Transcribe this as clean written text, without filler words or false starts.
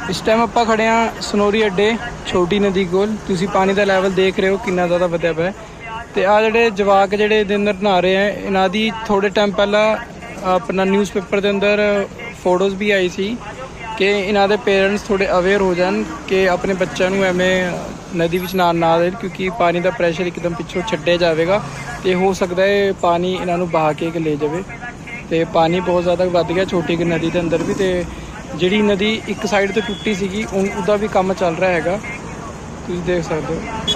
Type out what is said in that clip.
इस टाइम ਆਪਾਂ ਖੜੇ ਆ ਸਨੋਰੀ ਅੱਡੇ ਛੋਟੀ ਨਦੀ ਕੋਲ। ਤੁਸੀਂ ਪਾਣੀ ਦਾ ਲੈਵਲ ਦੇਖ ਰਹੇ ਹੋ ਕਿੰਨਾ ਜ਼ਿਆਦਾ ਵਧਿਆ ਪਿਆ। ਤੇ ਆ ਜਿਹੜੇ ਜਵਾਕ ਜਿਹੜੇ ਇਹਦੇ ਅੰਦਰ ਨਹਾ ਰਹੇ ਆ, ਇਹਨਾਂ ਦੀ ਥੋੜੇ ਟਾਈਮ ਪਹਿਲਾਂ ਆਪਣਾ ਨਿਊਜ਼ਪੇਪਰ ਦੇ ਅੰਦਰ ਫੋਟੋਜ਼ ਵੀ ਆਈ ਸੀ ਕਿ ਇਹਨਾਂ ਦੇ ਪੇਰੈਂਟਸ ਥੋੜੇ ਅਵੇਅਰ ਹੋ ਜਾਣ ਕਿ ਆਪਣੇ ਬੱਚਿਆਂ ਨੂੰ ਐਵੇਂ ਨਦੀ ਵਿੱਚ ਨਾ ਦੇਣ, ਕਿਉਂਕਿ ਪਾਣੀ ਦਾ ਪ੍ਰੈਸ਼ਰ ਇੱਕਦਮ ਪਿੱਛੋਂ ਛੱਡਿਆ ਜਾਵੇਗਾ ਤੇ ਹੋ ਸਕਦਾ ਹੈ ਪਾਣੀ ਇਹਨਾਂ ਨੂੰ ਬਹਾ ਕੇ ਲੈ ਜਾਵੇ। ਤੇ ਪਾਣੀ ਬਹੁਤ ਜ਼ਿਆਦਾ ਵੱਧ ਗਿਆ ਛੋਟੀ ਕਿ ਨਦੀ ਦੇ ਅੰਦਰ ਵੀ। ਤੇ ਜਿਹੜੀ ਨਦੀ ਇੱਕ ਸਾਈਡ ਤੋਂ ਟੁੱਟੀ ਸੀਗੀ ਉਹਦਾ ਵੀ ਕੰਮ ਚੱਲ ਰਿਹਾ ਹੈਗਾ, ਤੁਸੀਂ ਦੇਖ ਸਕਦੇ ਹੋ।